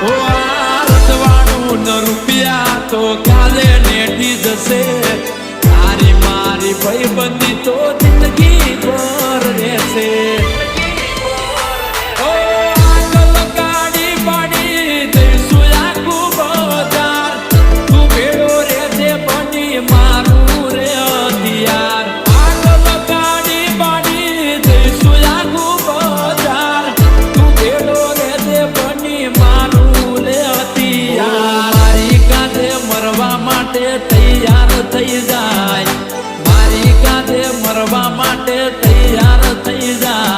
ઓ આ રજવાડું ન રૂપિયા તો કાલે નેઠી જશે તારી મારી ભાઈબંધી તો જિંદગી ભર રહેશે તૈયાર થઈ જાય મારી કાંધે મરવા માટે તૈયાર થઈ જાય